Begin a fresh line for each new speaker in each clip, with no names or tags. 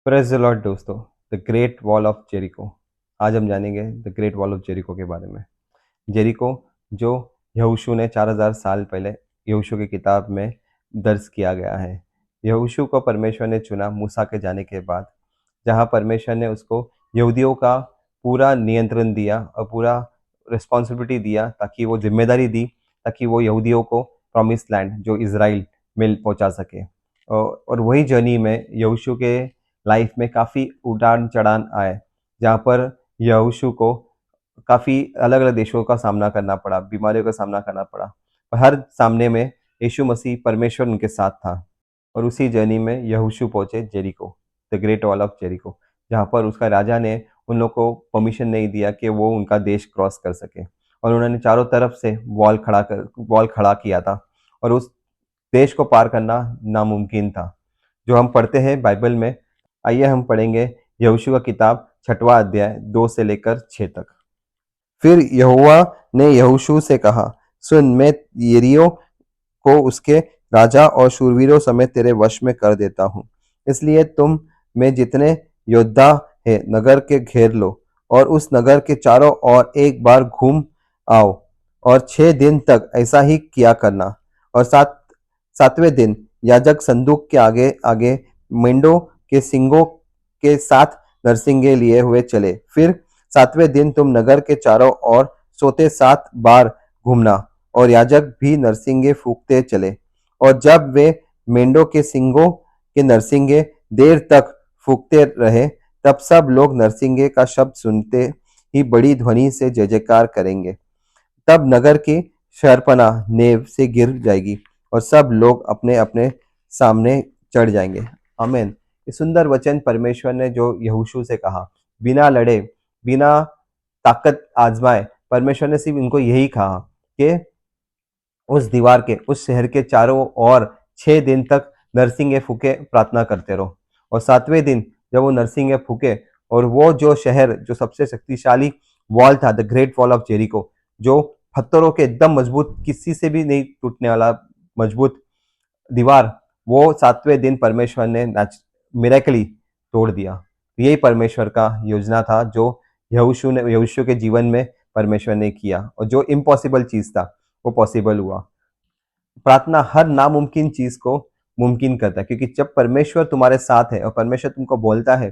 Praise the Lord दोस्तों। The great wall of Jericho. आज हम जानेंगे the great wall of Jericho के बारे में। जेरिको जो यहोशू ने 4000 साल पहले यहोशू की किताब में दर्ज किया गया है। यहोशू को परमेश्वर ने चुना मूसा के जाने के बाद, जहाँ परमेश्वर ने उसको यहूदियों का पूरा नियंत्रण दिया और पूरा रिस्पॉन्सिबिलिटी दिया, ताकि वो जिम्मेदारी दी ताकि वो यहूदियों को प्रॉमिस लैंड जो इज़राइल में पहुंचा सके। और वही जर्नी में यहोशू के लाइफ में काफ़ी उतार चढ़ाव आए, जहाँ पर यहोशू को काफ़ी अलग अलग देशों का सामना करना पड़ा, बीमारियों का सामना करना पड़ा, पर हर सामने में यीशु मसीह परमेश्वर उनके साथ था। और उसी जर्नी में यहोशू पहुंचे Jericho, the great wall of Jericho, जहाँ पर उसका राजा ने उन लोग को परमिशन नहीं दिया कि वो उनका देश क्रॉस कर सके, और उन्होंने चारों तरफ से वॉल खड़ा किया था, और उस देश को पार करना नामुमकिन था। जो हम पढ़ते हैं बाइबल में, आइए हम पढ़ेंगे यहोशू का किताब 6वां अध्याय 2 से लेकर 6 तक। फिर यहोवा ने यहोशू से कहा, सुन, मैं यरीहो को उसके राजा और शूरवीरों समेत तेरे वश में कर देता हूँ। इसलिए तुम में जितने योद्धा है नगर के घेर लो, और उस नगर के चारों ओर एक बार घूम आओ, और 6 दिन तक ऐसा ही किया करना। और सातवें दिन याजक संदूक के आगे आगे मेंढों के सींगों के साथ नरसिंगे लिए हुए चले। फिर 7वें दिन तुम नगर के चारों ओर सोते 7 बार घूमना, और याजक भी नरसिंगे फूंकते चले। और जब वे मेंढों के सींगों के नरसिंगे देर तक फूंकते रहे, तब सब लोग नरसिंगे का शब्द सुनते ही बड़ी ध्वनि से जय जयकार करेंगे। तब नगर की शहरपनाह नेव से गिर जाएगी, और सब लोग अपने अपने सामने चढ़ जाएंगे। आमीन। ये सुंदर वचन परमेश्वर ने जो यहोशू से कहा, बिना लड़े, बिना ताकत आजमाए, परमेश्वर ने सिर्फ इनको यही कहा कि उस दीवार के, उस शहर के चारों ओर 6 दिन तक नरसिंगे फूके प्रार्थना करते रहो। और 7वें दिन जब वो नरसिंगे फूके, और वो जो शहर, जो सबसे शक्तिशाली वॉल था, the great wall of Jericho, जो पत्थरों के एकदम मजबूत, किसी से भी नहीं टूटने वाला मजबूत दीवार, वो 7वें दिन परमेश्वर ने मिरेकली तोड़ दिया। यही परमेश्वर का योजना था, जो यहोशू के जीवन में परमेश्वर ने किया, और जो इम्पॉसिबल चीज था वो पॉसिबल हुआ। प्रार्थना हर नामुमकिन चीज को मुमकिन करता है, क्योंकि जब परमेश्वर तुम्हारे साथ है और परमेश्वर तुमको बोलता है,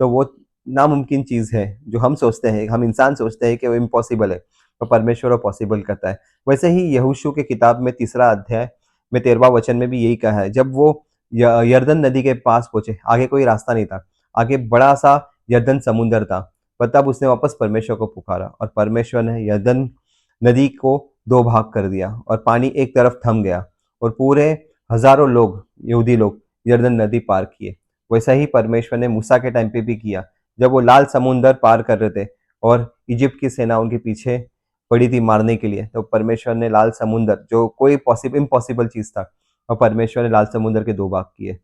तो वो नामुमकिन चीज है जो हम सोचते हैं, हम इंसान सोचते हैं कि वो इम्पॉसिबल है, तो परमेश्वर वो पॉसिबल करता है। वैसे ही यहोशू के किताब में 3 अध्याय में 13वां वचन में भी यही कहा है। जब वो यरदन नदी के पास पहुंचे, आगे कोई रास्ता नहीं था, आगे बड़ा सा यरदन समुंदर था, पर तब उसने वापस परमेश्वर को पुकारा, और परमेश्वर ने यरदन नदी को 2 भाग कर दिया, और पानी एक तरफ थम गया, और पूरे हजारों लोग, यहूदी लोग, यरदन नदी पार किए। वैसा ही परमेश्वर ने मूसा के टाइम पे भी किया, जब वो लाल समुंदर पार कर रहे थे और इजिप्ट की सेना उनके पीछे पड़ी थी मारने के लिए, तो परमेश्वर ने लाल समुंदर, जो कोई इम्पॉसिबल चीज था, और परमेश्वर ने लाल समुंदर के 2 भाग किए।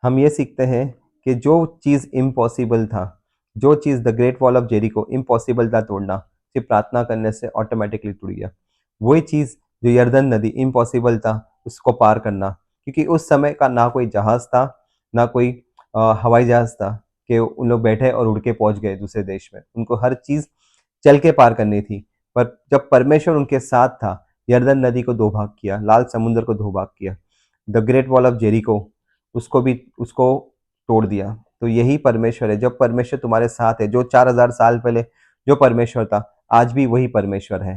हम ये सीखते हैं कि जो चीज़ इम्पॉसिबल था, जो चीज़ the great wall of Jericho impossible था तोड़ना, सिर्फ प्रार्थना करने से ऑटोमेटिकली टूट गया। वही चीज़ जो यरदन नदी इम्पॉसिबल था उसको पार करना, क्योंकि उस समय का ना कोई जहाज था, ना कोई हवाई जहाज था कि उन लोग बैठे और उड़ के पहुंच गए दूसरे देश में। उनको हर चीज़ चल के पार करनी थी। पर जब परमेश्वर उनके साथ था, यरदन नदी को 2 भाग किया, लाल समुद्र को 2 भाग किया, the great wall of Jericho उसको तोड़ दिया। तो यही परमेश्वर है। जब परमेश्वर तुम्हारे साथ है, जो 4000 साल पहले जो परमेश्वर था, आज भी वही परमेश्वर है।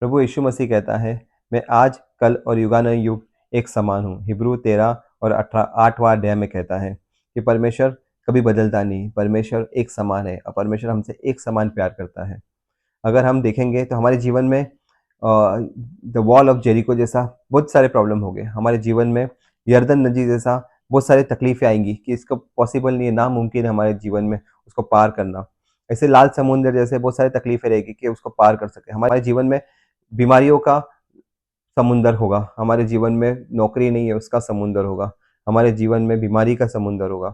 प्रभु यीशु मसीह कहता है, मैं आज, कल और युगानुयुग एक समान हूँ। हिब्रू 13 और 8वां अध्याय में कहता है कि परमेश्वर कभी बदलता नहीं, परमेश्वर एक समान है, और परमेश्वर हमसे एक समान प्यार करता है। अगर हम देखेंगे तो हमारे जीवन में द वॉल ऑफ जेरिको जैसा बहुत सारे प्रॉब्लम हो गए हमारे जीवन में। यरदन नदी जैसा बहुत सारी तकलीफें आएंगी कि इसको पॉसिबल नहीं है, नामुमकिन है हमारे जीवन में उसको पार करना। ऐसे लाल समुंदर जैसे बहुत सारी तकलीफें रहेगी कि उसको पार कर सके। हमारे जीवन में बीमारियों का समुंदर होगा, हमारे जीवन में नौकरी नहीं है उसका समुंदर होगा, हमारे जीवन में बीमारी का समुंदर होगा,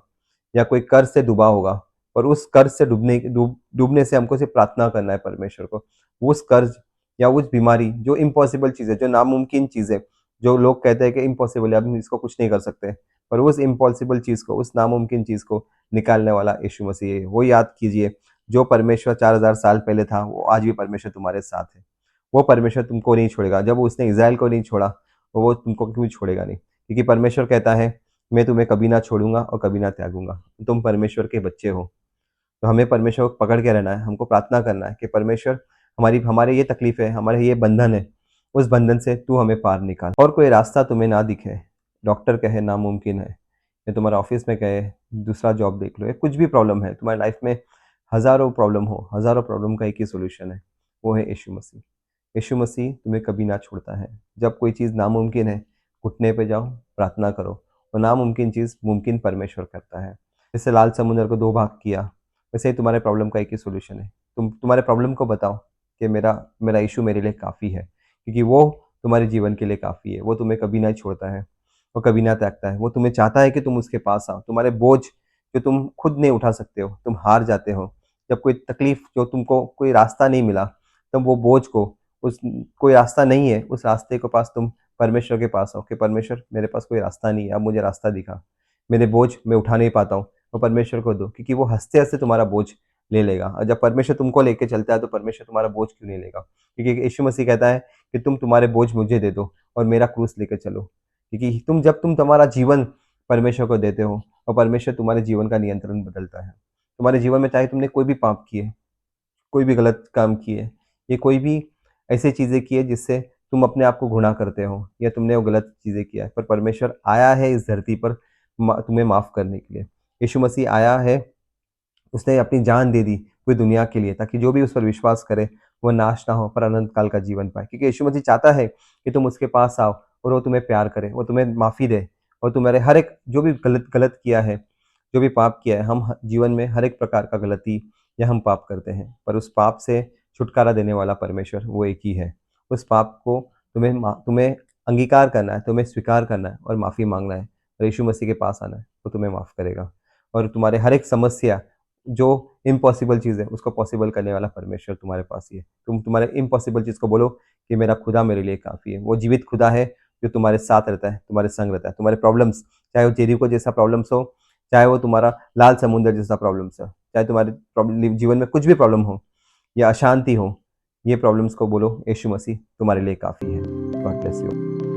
या कोई कर्ज से डूबा होगा। और उस कर्ज से डूबने से हमको सिर्फ प्रार्थना करना है परमेश्वर को। उस कर्ज या उस बीमारी, जो इम्पॉसिबल चीज़ है, जो नामुमकिन चीज़ है, जो लोग कहते हैं कि इम्पॉसिबल है, हम इसको कुछ नहीं कर सकते, पर उस इम्पॉसिबल चीज़ को, उस नामुमकिन चीज़ को निकालने वाला यीशु मसीह है। वो याद कीजिए, जो परमेश्वर 4000 साल पहले था, वो आज भी परमेश्वर तुम्हारे साथ है। वो परमेश्वर तुमको नहीं छोड़ेगा। जब उसने इज़राइल को नहीं छोड़ा, तो वो तुमको क्यों छोड़ेगा नहीं? क्योंकि परमेश्वर कहता है, मैं तुम्हें कभी ना छोड़ूँगा और कभी ना त्यागूँगा। तुम परमेश्वर के बच्चे हो। तो हमें परमेश्वर को पकड़ के रहना है, हमको प्रार्थना करना है कि परमेश्वर, हमारी हमारे ये तकलीफ है, हमारे ये बंधन है, उस बंधन से तू हमें पार निकाल। और कोई रास्ता तुम्हें ना दिखे, डॉक्टर कहे नामुमकिन है, या तुम्हारे ऑफिस में कहे दूसरा जॉब देख लो, या कुछ भी प्रॉब्लम है तुम्हारी लाइफ में, हज़ारों प्रॉब्लम हो, हज़ारों प्रॉब्लम का एक ही सॉल्यूशन है, वो है यीशु मसीह। यीशु मसीह तुम्हें कभी ना छोड़ता है। जब कोई चीज़ नामुमकिन है, घुटने पे जाओ, प्रार्थना करो, और नामुमकिन चीज़ मुमकिन परमेश्वर करता है। जैसे लाल समुद्र को 2 भाग किया, वैसे ही तुम्हारे प्रॉब्लम का एक ही सॉल्यूशन है। तुम तुम्हारे प्रॉब्लम को बताओ कि मेरा मेरा यीशु मेरे लिए काफ़ी है, क्योंकि वो तुम्हारे जीवन के लिए काफ़ी है। वो तुम्हें कभी नहीं छोड़ता है, वो कभी ना त्यागता है। वो तुम्हें चाहता है कि तुम उसके पास आओ। तुम्हारे बोझ जो तुम खुद नहीं उठा सकते हो, तुम हार जाते हो। जब कोई तकलीफ़, जो तुमको कोई रास्ता नहीं मिला, तब वो बोझ को, उस कोई रास्ता नहीं है, उस रास्ते के पास तुम परमेश्वर के पास आओ कि परमेश्वर, मेरे पास कोई रास्ता नहीं है, अब मुझे रास्ता दिखा। मेरे बोझ मैं उठा नहीं पाता हूँ, वो परमेश्वर को दो, क्योंकि वो हँसते-हँसते तुम्हारा बोझ ले लेगा। और जब परमेश्वर तुमको लेके चलता है, तो परमेश्वर तुम्हारा बोझ क्यों नहीं लेगा? क्योंकि यीशु मसीह कहता है कि तुम तुम्हारे बोझ मुझे दे दो और मेरा क्रूस लेके चलो। क्योंकि जब तुम तुम्हारा जीवन परमेश्वर को देते हो, और परमेश्वर तुम्हारे जीवन का नियंत्रण बदलता है। तुम्हारे जीवन में चाहे तुमने कोई भी पाप किए, कोई भी गलत काम किए, या कोई भी ऐसी चीज़ें की है जिससे तुम अपने आप को घृणा करते हो, या तुमने वो गलत चीज़ें किया है, पर परमेश्वर आया है इस धरती पर तुम्हें माफ़ करने के लिए। यीशु मसीह आया है, उसने अपनी जान दे दी पूरी दुनिया के लिए, ताकि जो भी उस पर विश्वास करे, वो नाश ना हो पर अनंत काल का जीवन पाए। क्योंकि यीशु मसीह चाहता है कि तुम उसके पास आओ, और वो तुम्हें प्यार करे, वो तुम्हें माफ़ी दे, और तुम्हारे हर एक जो भी गलत गलत किया है, जो भी पाप किया है, हम जीवन में हर एक प्रकार का गलती या हम पाप करते हैं, पर उस पाप से छुटकारा देने वाला परमेश्वर वो एक ही है। उस पाप को तुम्हें अंगीकार करना है, तुम्हें स्वीकार करना है और माफ़ी मांगना है, और यीशु मसीह के पास आना है, वो तुम्हें माफ़ करेगा। और तुम्हारे हर एक समस्या, जो इम्पॉसिबल चीज़ है, उसको पॉसिबल करने वाला परमेश्वर तुम्हारे पास ही है। तुम तुम्हारे इम्पॉसिबल चीज़ को बोलो कि मेरा खुदा मेरे लिए काफ़ी है। वो जीवित खुदा है, जो तुम्हारे साथ रहता है, तुम्हारे संग रहता है। तुम्हारे प्रॉब्लम्स, चाहे वो जेरिको जैसा प्रॉब्लम्स हो, चाहे वो तुम्हारा लाल समुद्र जैसा प्रॉब्लम्स हो, चाहे तुम्हारे जीवन में कुछ भी प्रॉब्लम हो या अशांति हो, ये प्रॉब्लम्स को बोलो, यीशु मसीह तुम्हारे लिए काफ़ी है। God bless you.